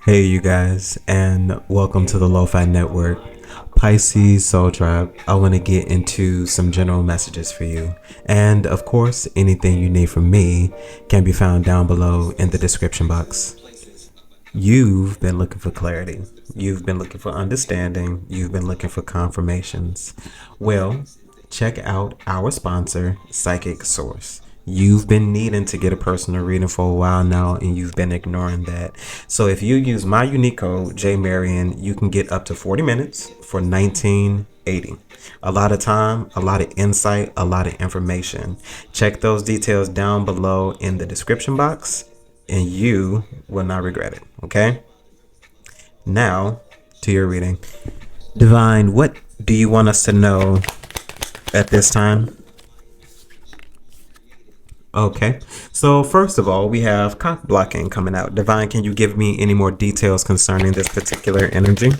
Hey, you guys, and welcome to the Lofi-Network. Pisces Soul Tribe. I want to get into some general messages for you. And of course, anything you need from me can be found down below in the description box. You've been looking for clarity. You've been looking for understanding. You've been looking for confirmations. Well, check out our sponsor, Psychic Source. You've been needing to get a personal reading for a while now, and you've been ignoring that. So if you use my unique code, JMarion, you can get up to 40 minutes for 1980. A lot of time, a lot of insight, a lot of information. Check those details down below in the description box, and you will not regret it. Okay? Now, to your reading. Divine, what do you want us to know at this time? Okay, so first of all, we have cock blocking coming out. Divine, can you give me any more details concerning this particular energy?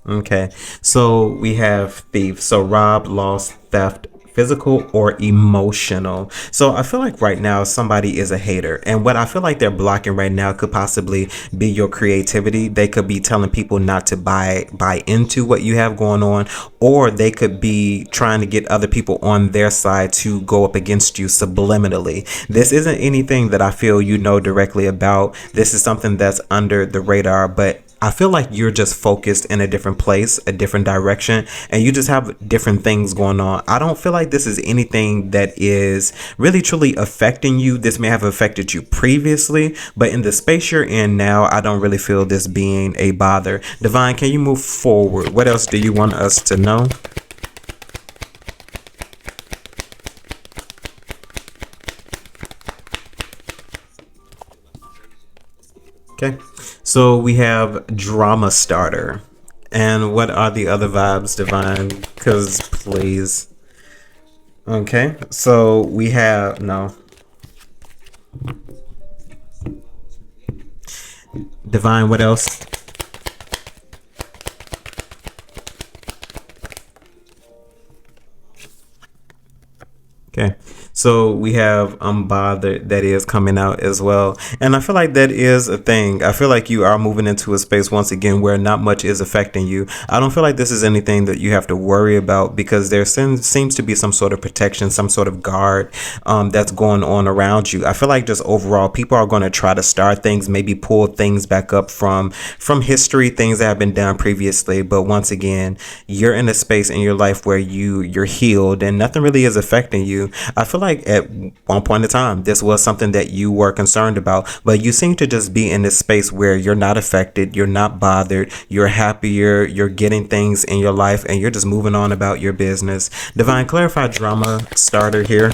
Okay, so we have thief. So rob, loss, theft, physical or emotional. So I feel like right now somebody is a hater, and what I feel like they're blocking right now could possibly be your creativity. They could be telling people not to buy into what you have going on, or they could be trying to get other people on their side to go up against you subliminally. This isn't anything that I feel you know directly about. This is something that's under the radar, but I feel like you're just focused in a different place, a different direction, and you just have different things going on. I don't feel like this is anything that is really truly affecting you. This may have affected you previously, but in the space you're in now, I don't really feel this being a bother. Divine, can you move forward? What else do you want us to know? Okay, so we have drama starter. And what are the other vibes, Divine? Because please. Okay, so we have no. Divine, what else? Okay, so we have unbothered that is coming out as well, and I feel like that is a thing. I feel like you are moving into a space once again where not much is affecting you. I don't feel like this is anything that you have to worry about because there seems to be some sort of protection, some sort of guard that's going on around you. I feel like just overall people are going to try to start things, maybe pull things back up from history, things that have been done previously. But once again, you're in a space in your life where you're healed and nothing really is affecting you. I feel like at one point in time, this was something that you were concerned about, but you seem to just be in this space where you're not affected, you're not bothered, you're happier, you're getting things in your life, and you're just moving on about your business. Divine, clarify drama starter here.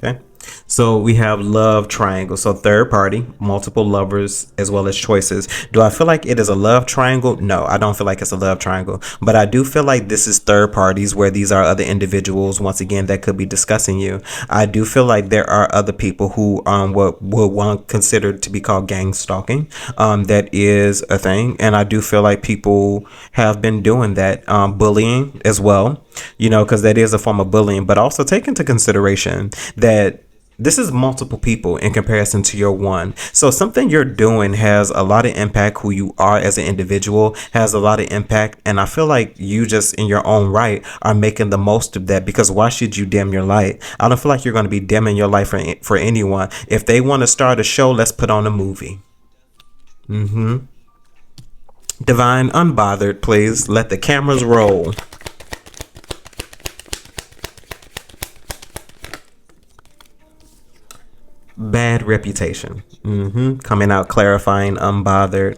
Okay. So we have love triangle. So third party, multiple lovers, as well as choices. Do I feel like it is a love triangle? No, I don't feel like it's a love triangle. But I do feel like this is third parties where these are other individuals, once again, that could be discussing you. I do feel like there are other people who what would want considered to be called gang stalking. That is a thing. And I do feel like people have been doing that. Bullying as well, because that is a form of bullying. But also take into consideration that this is multiple people in comparison to your one. So something you're doing has a lot of impact. Who you are as an individual has a lot of impact. And I feel like you just in your own right are making the most of that, because why should you dim your light? I don't feel like you're going to be dimming your light for anyone. If they want to start a show, let's put on a movie. Divine, unbothered, please. Let the cameras roll. Bad reputation. Coming out clarifying, unbothered.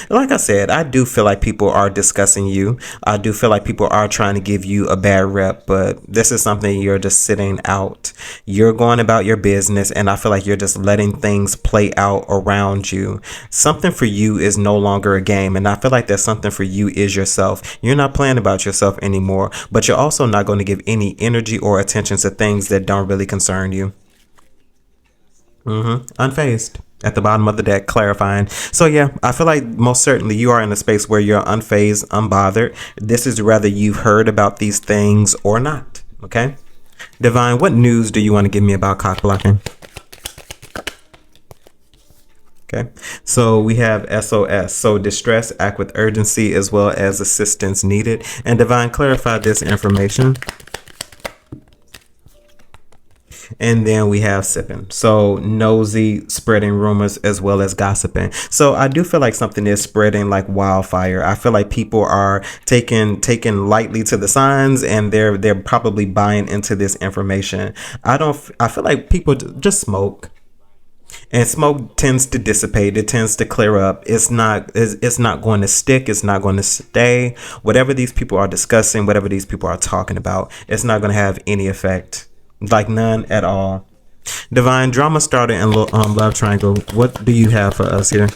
Like I said, I do feel like people are discussing you. I do feel like people are trying to give you a bad rep, but this is something you're just sitting out. You're going about your business, and I feel like you're just letting things play out around you. Something for you is no longer a game, and I feel like that something for you is yourself. You're not playing about yourself anymore, but you're also not going to give any energy or attention to things that don't really concern you. Unfazed at the bottom of the deck, clarifying. So yeah, I feel like most certainly you are in a space where you're unfazed, unbothered. This is whether you've heard about these things or not. Okay, Divine, what news do you want to give me about cock blocking? Okay, so we have SOS. So distress, act with urgency as well as assistance needed. And Divine, clarify this information. And then we have sipping. So nosy, spreading rumors as well as gossiping. So I do feel like something is spreading like wildfire. I feel like people are taking lightly to the signs, and they're probably buying into this information. I feel like people just smoke. And smoke tends to dissipate. It tends to clear up. It's not going to stick. It's not going to stay. Whatever these people are discussing, whatever these people are talking about, it's not going to have any effect. Like none at all. Divine, drama started in love triangle. What do you have for us here?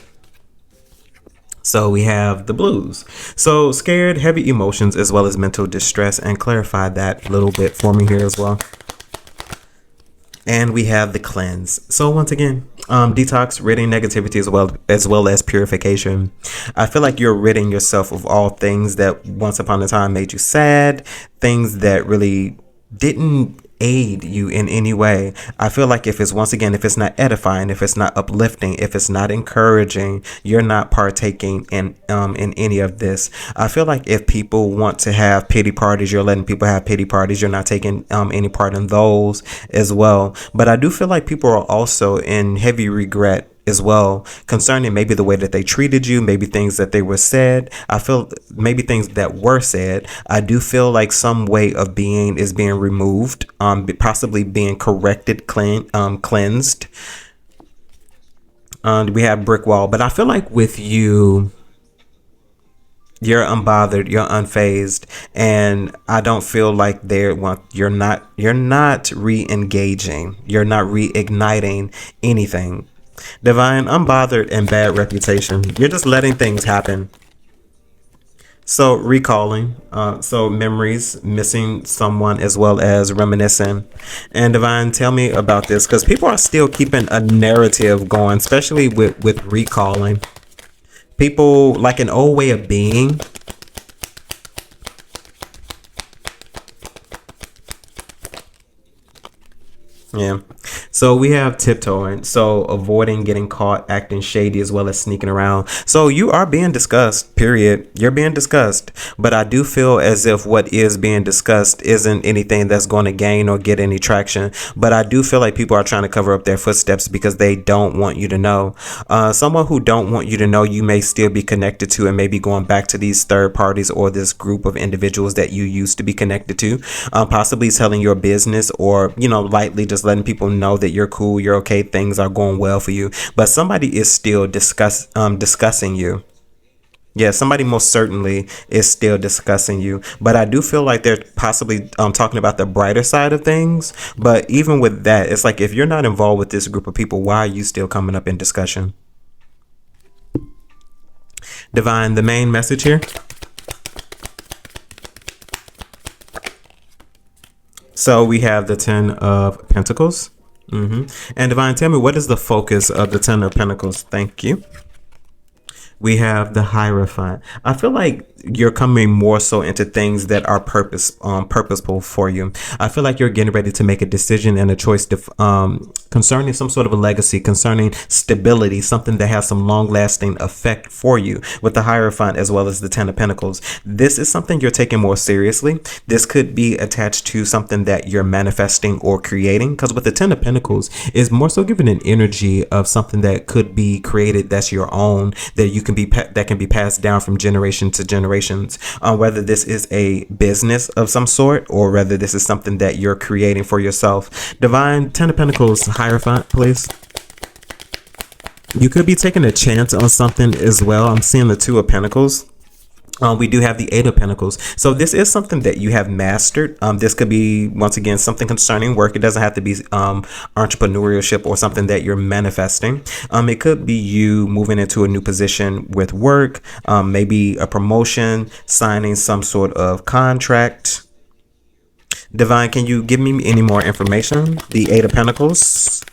So we have the blues. So scared, heavy emotions as well as mental distress, and clarify that a little bit for me here as well. And we have the cleanse. So once again, detox, ridding negativity as well as purification. I feel like you're ridding yourself of all things that once upon a time made you sad, things that really didn't aid you in any way. I feel like if it's not edifying, if it's not uplifting, if it's not encouraging, you're not partaking in any of this. I feel like if people want to have pity parties, you're letting people have pity parties. You're not taking any part in those as well. But I do feel like people are also in heavy regret as well concerning maybe the way that they treated you, maybe things that they were said. I feel maybe things that were said. I do feel like some way of being is being removed, possibly being corrected, cleansed. We have brick wall, but I feel like with you, you're unbothered, you're unfazed, and I don't feel like you're not re-engaging, you're not reigniting anything. Divine, unbothered, and bad reputation. You're just letting things happen. So recalling, so memories, missing someone as well as reminiscing. And Divine, tell me about this, because people are still keeping a narrative going, especially with recalling. People like an old way of being. Yeah. So we have tiptoeing. So avoiding getting caught, acting shady as well as sneaking around. So you are being discussed, period. You're being discussed. But I do feel as if what is being discussed isn't anything that's going to gain or get any traction. But I do feel like people are trying to cover up their footsteps because they don't want you to know. Someone who don't want you to know, you may still be connected to, and maybe going back to these third parties or this group of individuals that you used to be connected to, possibly telling your business, or lightly just letting people know that you're cool, you're okay, things are going well for you. But somebody is still discussing you. Yeah, somebody most certainly is still discussing you. But I do feel like they're possibly talking about the brighter side of things. But even with that, it's like if you're not involved with this group of people, why are you still coming up in discussion? Divine, the main message here. So we have the 10 of Pentacles. And Divine, tell me, what is the focus of the 10 of Pentacles? Thank you. We have the Hierophant. I feel like you're coming more so into things that are purposeful for you. I feel like you're getting ready to make a decision and a choice concerning some sort of a legacy, concerning stability, something that has some long-lasting effect for you with the Hierophant as well as the 10 of Pentacles. This is something you're taking more seriously. This could be attached to something that you're manifesting or creating, because with the 10 of Pentacles is more so giving an energy of something that could be created that's your own, that can be passed down from generation to generations, whether this is a business of some sort or whether this is something that you're creating for yourself. Divine, 10 of Pentacles, Hierophant, please. You could be taking a chance on something as well. I'm seeing the 2 of Pentacles. We do have the 8 of Pentacles. So this is something that you have mastered. This could be, once again, something concerning work. It doesn't have to be entrepreneurship or something that you're manifesting. It could be you moving into a new position with work, maybe a promotion, signing some sort of contract. Divine, can you give me any more information? The 8 of Pentacles.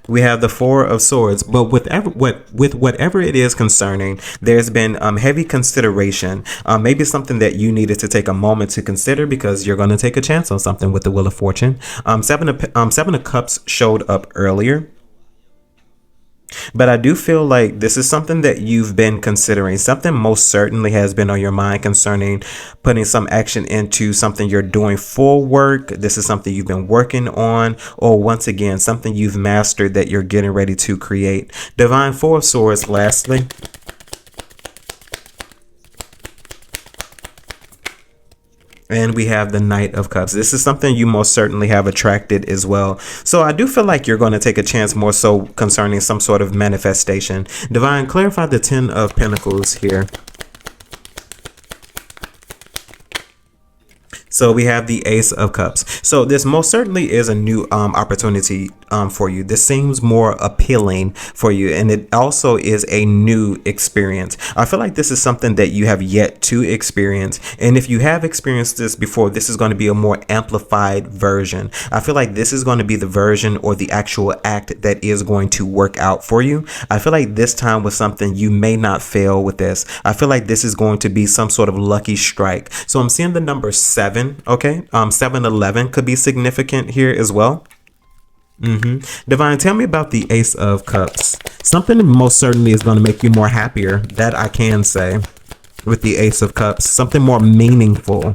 We have the Four of Swords, but with whatever it is concerning, there's been heavy consideration. Maybe something that you needed to take a moment to consider because you're going to take a chance on something with the Wheel of Fortune. Seven of Cups showed up earlier. But I do feel like this is something that you've been considering. Something most certainly has been on your mind concerning putting some action into something you're doing for work. This is something you've been working on, or once again, something you've mastered that you're getting ready to create. Divine Four of Swords, lastly. And we have the Knight of Cups. This is something you most certainly have attracted as well. So I do feel like you're going to take a chance more so concerning some sort of manifestation. Divine, clarify the Ten of Pentacles here. So we have the Ace of Cups. So this most certainly is a new opportunity for you. This seems more appealing for you, and it also is a new experience. I feel like this is something that you have yet to experience, and if you have experienced this before, this is going to be a more amplified version. I feel like this is going to be the version or the actual act that is going to work out for you. I feel like this time was something you may not fail with this. I feel like this is going to be some sort of lucky strike. So I'm seeing the number 7. Okay, 7-11 could be significant here as well. Divine, tell me about the Ace of Cups. Something most certainly is going to make you more happier, that I can say, with the Ace of Cups. Something more meaningful.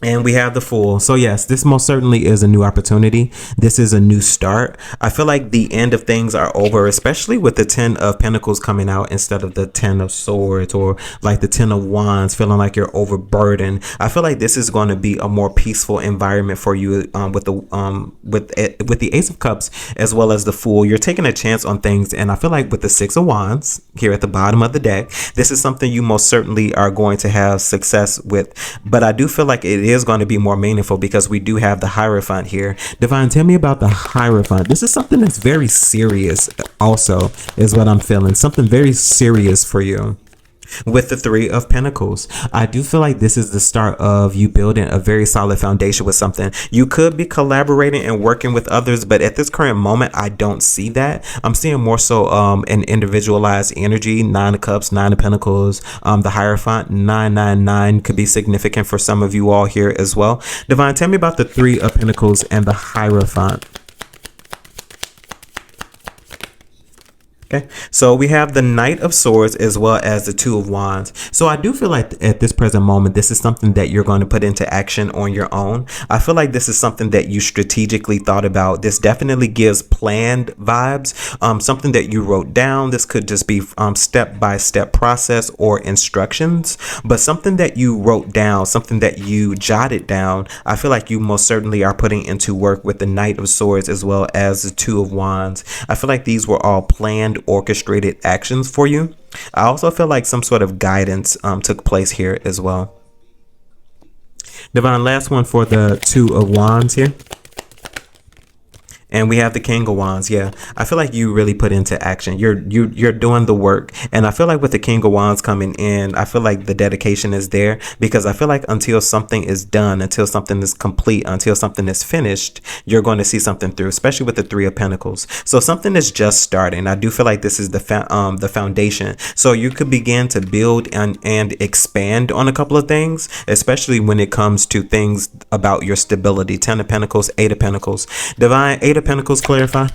And we have the Fool. So yes, this most certainly is a new opportunity. This is a new start. I feel like the end of things are over, especially with the 10 of Pentacles coming out instead of the 10 of Swords, or like the 10 of Wands, feeling like you're overburdened. I feel like this is going to be a more peaceful environment for you with the Ace of Cups as well as the Fool. You're taking a chance on things, and I feel like with the 6 of Wands here at the bottom of the deck, this is something you most certainly are going to have success with. But I do feel like it is going to be more meaningful because we do have the Hierophant here. Divine, tell me about the Hierophant. This is something that's very serious also, is what I'm feeling. Something very serious for you. With the 3 of Pentacles, I do feel like this is the start of you building a very solid foundation with something. You could be collaborating and working with others, but at this current moment, I don't see that. I'm seeing more so an individualized energy. 9 of Cups, 9 of Pentacles, the Hierophant, 999 could be significant for some of you all here as well. Divine, tell me about the 3 of Pentacles and the Hierophant. Okay, so we have the Knight of Swords as well as the 2 of Wands. So I do feel like at this present moment, this is something that you're going to put into action on your own. I feel like this is something that you strategically thought about. This definitely gives planned vibes, something that you wrote down. This could just be step-by-step process or instructions, but something that you wrote down, something that you jotted down, I feel like you most certainly are putting into work with the Knight of Swords as well as the 2 of Wands. I feel like these were all planned, orchestrated actions for you. I also feel like some sort of guidance took place here as well. Divine, last one for the 2 of Wands here. And we have the King of Wands. Yeah, I feel like you really put into action. You're doing the work. And I feel like with the King of Wands coming in, I feel like the dedication is there, because I feel like until something is done, until something is complete, until something is finished, you're going to see something through, especially with the 3 of Pentacles. So something is just starting. I do feel like this is the foundation. So you could begin to build and expand on a couple of things, especially when it comes to things about your stability. 10 of Pentacles, 8 of Pentacles. Divine, 8 of Pentacles, clarify.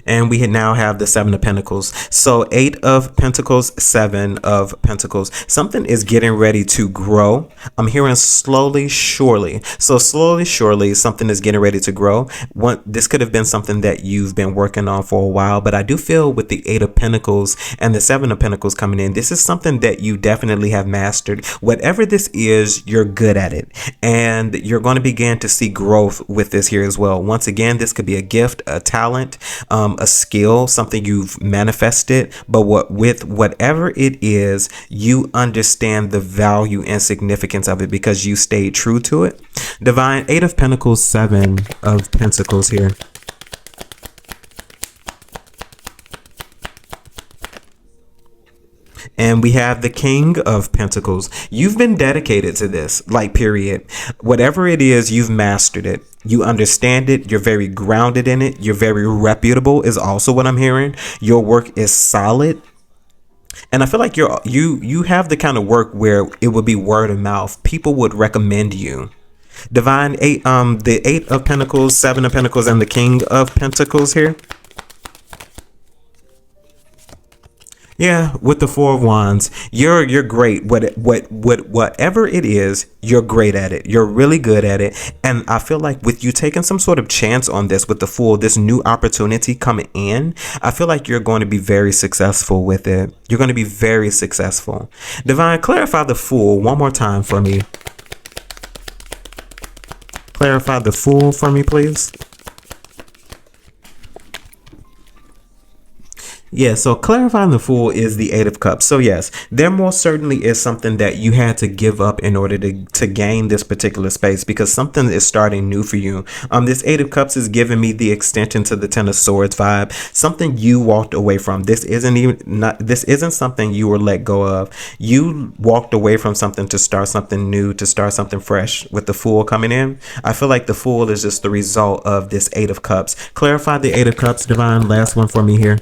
And we now have the 7 of Pentacles. So 8 of Pentacles, 7 of Pentacles. Something is getting ready to grow. I'm hearing slowly, surely. So slowly, surely, something is getting ready to grow. This could have been something that you've been working on for a while, but I do feel with the 8 of Pentacles and the 7 of Pentacles coming in, this is something that you definitely have mastered. Whatever this is, you're good at it. And you're going to begin to see growth with this here as well. Once again, this could be a gift, a talent, a skill, something you've manifested, but with whatever it is, you understand the value and significance of it because you stayed true to it. Divine, 8 of Pentacles, 7 of Pentacles here. And we have the King of Pentacles. You've been dedicated to this, like, period. Whatever it is, you've mastered it. You understand it. You're very grounded in it. You're very reputable, is also what I'm hearing. Your work is solid. And I feel like you have the kind of work where it would be word of mouth. People would recommend you. Divine eight, the Eight of Pentacles, Seven of Pentacles, and the King of Pentacles here. Yeah, with the Four of Wands, you're great. Whatever it is, you're great at it. You're really good at it. And I feel like with you taking some sort of chance on this with the Fool, this new opportunity coming in, I feel like you're going to be very successful with it. You're going to be very successful. Divine, clarify the Fool one more time for me. Clarify the Fool for me, please. Yeah, so clarifying the Fool is the Eight of Cups. So yes, there most certainly is something that you had to give up in order to gain this particular space, because something is starting new for you. This Eight of Cups is giving me the extension to the Ten of Swords vibe. Something you walked away from. This isn't something you were let go of. You walked away from something to start something new, to start something fresh. With the Fool coming in, I feel like the Fool is just the result of this Eight of Cups. Clarify the Eight of Cups, Divine. Last one for me here.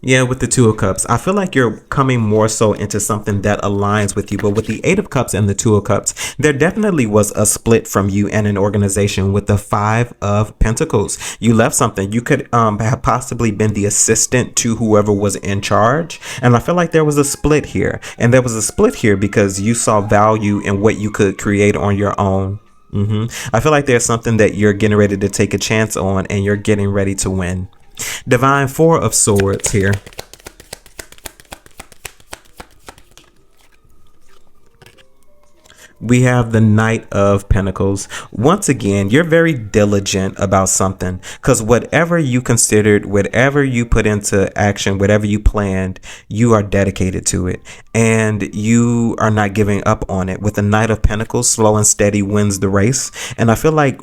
Yeah, with the Two of Cups, I feel like you're coming more so into something that aligns with you. But with the Eight of Cups and the Two of Cups, there definitely was a split from you and an organization. With the Five of Pentacles, you left something. You could have possibly been the assistant to whoever was in charge. And I feel like there was a split here. And there was a split here because you saw value in what you could create on your own. I feel like there's something that you're getting ready to take a chance on, and you're getting ready to win. Divine, Four of Swords here. We have the Knight of Pentacles. Once again, you're very diligent about something, because whatever you considered, whatever you put into action, whatever you planned, you are dedicated to it, and you are not giving up on it. With the Knight of Pentacles, slow and steady wins the race. And I feel like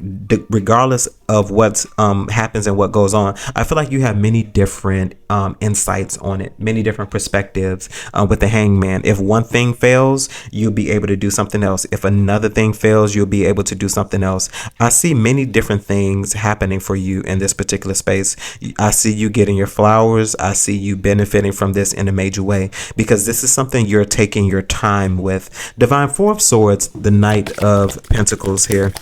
regardless of what happens and what goes on, I feel like you have many different insights on it, many different perspectives. With the Hangman, if one thing fails, you'll be able to do something else. If another thing fails, you'll be able to do something else. I see many different things happening for you in this particular space. I see you getting your flowers. I see you benefiting from this in a major way, because this is something you're taking your time with. Divine, Four of Swords, the Knight of Pentacles here.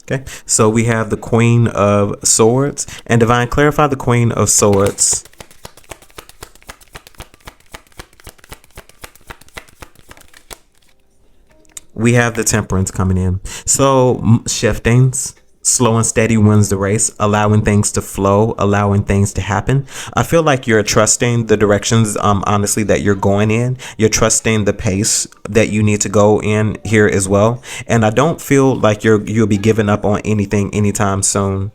Okay, so we have the Queen of Swords. And Divine, clarify the Queen of Swords. We have the Temperance coming in. So shiftings, slow and steady wins the race, allowing things to flow, allowing things to happen. I feel like you're trusting the directions, honestly, that you're going in. You're trusting the pace that you need to go in here as well. And I don't feel like you'll be giving up on anything anytime soon.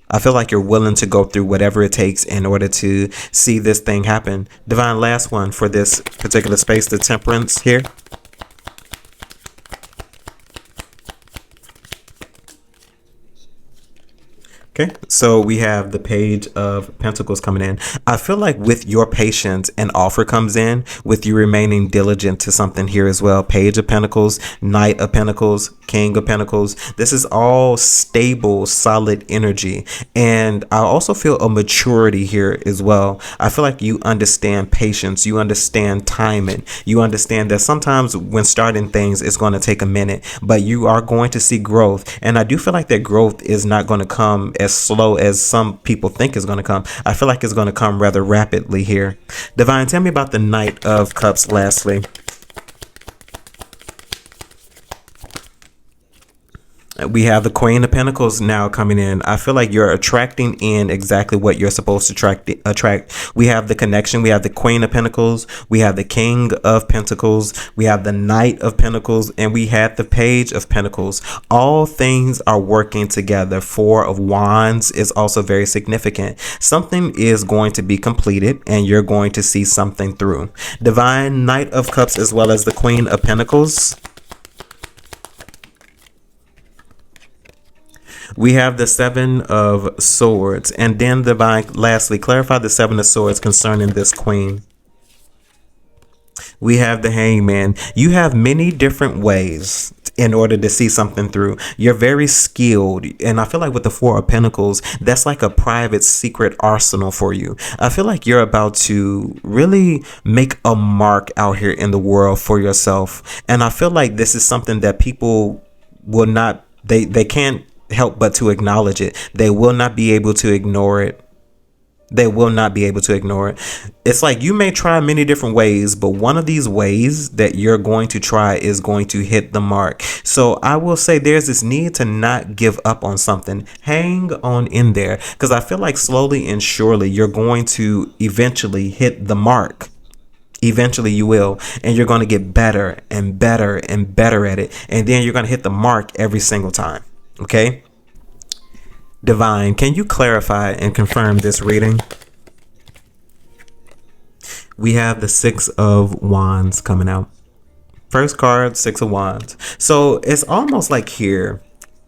I feel like you're willing to go through whatever it takes in order to see this thing happen. Divine, last one for this particular space, the Temperance here. Okay, so we have the Page of Pentacles coming in. I feel like with your patience, an offer comes in, with you remaining diligent to something here as well. Page of Pentacles, Knight of Pentacles, King of Pentacles. This is all stable, solid energy. And I also feel a maturity here as well. I feel like you understand patience. You understand timing. You understand that sometimes when starting things, it's going to take a minute, but you are going to see growth. And I do feel like that growth is not going to come as slow as some people think is going to come. I feel like it's going to come rather rapidly here. Divine, tell me about the Knight of Cups lastly. We have the Queen of Pentacles now coming in. I feel like you're attracting in exactly what you're supposed to attract. We have the connection. We have the Queen of Pentacles. We have the King of Pentacles. We have the Knight of Pentacles. And we have the Page of Pentacles. All things are working together. Four of Wands is also very significant. Something is going to be completed, and you're going to see something through. Divine, Knight of Cups, as well as the Queen of Pentacles. We have the Seven of Swords. And then divine, lastly, clarify the Seven of Swords concerning this queen. We have the Hangman. You have many different ways in order to see something through. You're very skilled. And I feel like with the Four of Pentacles, that's like a private secret arsenal for you. I feel like you're about to really make a mark out here in the world for yourself. And I feel like this is something that people will not, they can't help but to acknowledge it. They will not be able to ignore it. They will not be able to ignore it. It's like you may try many different ways, but one of these ways that you're going to try is going to hit the mark. So I will say there's this need to not give up on something. Hang on in there, because I feel like slowly and surely you're going to eventually hit the mark. Eventually you will, and you're going to get better and better and better at it. And then you're going to hit the mark every single time. Okay? Divine, can you clarify and confirm this reading? We have the Six of Wands coming out. First card, Six of Wands. So it's almost like here,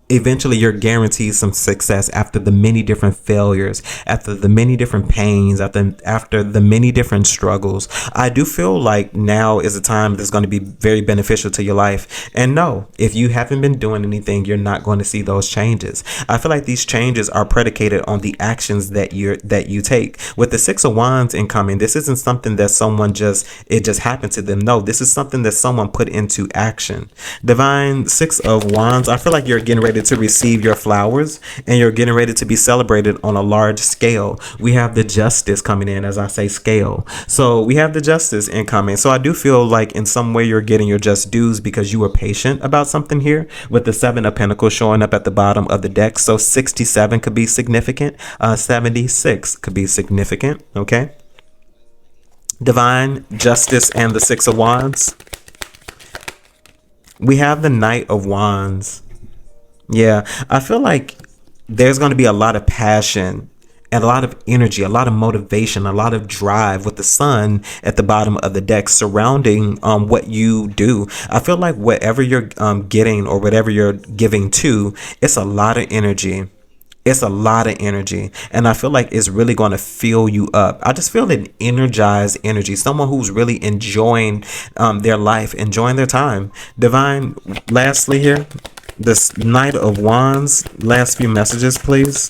eventually you're guaranteed some success after the many different failures, after the many different pains, after the many different struggles. I do feel like now is a time that's going to be very beneficial to your life. And no, if you haven't been doing anything, you're not going to see those changes. I feel like these changes are predicated on the actions that you take. With the Six of Wands incoming, this isn't something that someone just happened to them. No, this is something that someone put into action. Divine, Six of Wands, I feel like you're getting ready to receive your flowers, and you're getting ready to be celebrated on a large scale. We have the Justice coming in, as I say, scale. So we have the Justice incoming. So I do feel like in some way you're getting your just dues because you were patient about something here, with the Seven of Pentacles showing up at the bottom of the deck. So 67 could be significant. 76 could be significant. Okay. Divine, Justice, and the Six of Wands. We have the Knight of Wands. Yeah, I feel like there's going to be a lot of passion and a lot of energy, a lot of motivation, a lot of drive with the Sun at the bottom of the deck surrounding what you do. I feel like whatever you're getting or whatever you're giving to, it's a lot of energy. It's a lot of energy, and I feel like it's really going to fill you up. I just feel an energized energy, someone who's really enjoying their life, enjoying their time. Divine, lastly here, this Knight of Wands, last few messages, please.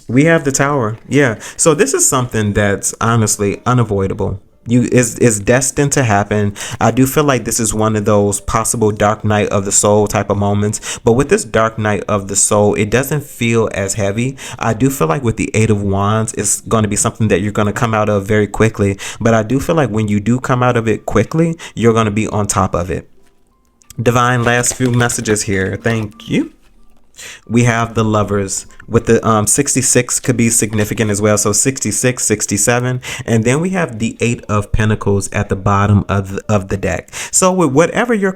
We have the Tower. Yeah. So this is something that's honestly unavoidable. Is destined to happen. I do feel like this is one of those possible dark night of the soul type of moments. But with this dark night of the soul, it doesn't feel as heavy. I do feel like with the Eight of Wands, it's going to be something that you're going to come out of very quickly. But I do feel like when you do come out of it quickly, you're going to be on top of it. Divine, last few messages here. Thank you. We have the Lovers with the 66 could be significant as well. So 66, 67. And then we have the Eight of Pentacles at the bottom of the deck. So with whatever you're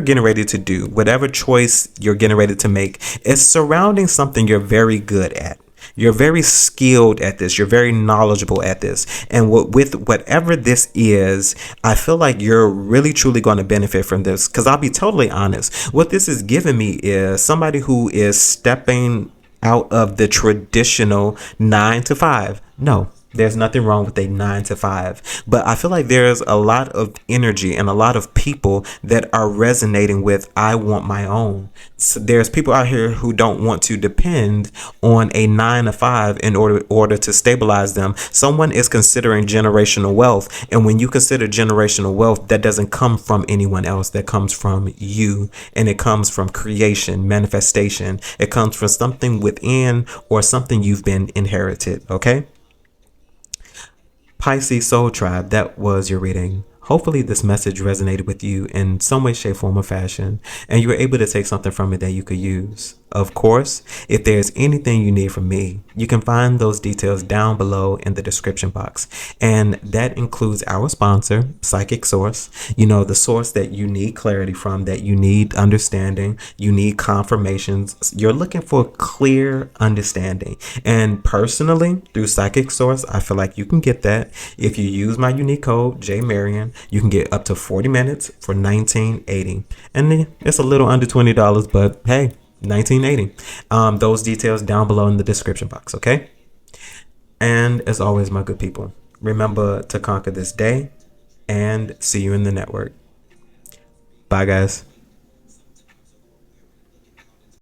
getting ready to do, whatever choice you're getting ready to make, it's surrounding something you're very good at. You're very skilled at this. You're very knowledgeable at this. And with whatever this is, I feel like you're really truly going to benefit from this. Because I'll be totally honest. What this is giving me is somebody who is stepping out of the traditional 9 to 5. No. There's nothing wrong with a 9 to 5, but I feel like there's a lot of energy and a lot of people that are resonating with, I want my own. So there's people out here who don't want to depend on a 9 to 5 in order to stabilize them. Someone is considering generational wealth. And when you consider generational wealth, that doesn't come from anyone else. That comes from you, and it comes from creation, manifestation. It comes from something within or something you've been inherited. Okay. Pisces Soul Tribe, that was your reading. Hopefully this message resonated with you in some way, shape, form, or fashion, and you were able to take something from it that you could use. Of course, if there's anything you need from me, you can find those details down below in the description box. And that includes our sponsor, Psychic Source. You know, the source that you need clarity from, that you need understanding, you need confirmations. You're looking for clear understanding. And personally, through Psychic Source, I feel like you can get that. If you use my unique code, JMarian, you can get up to 40 minutes for $19.80. And it's a little under $20, but hey, 1980. Those details down below in the description box, okay? And as always, my good people, remember to conquer this day and see you in the network. Bye, guys.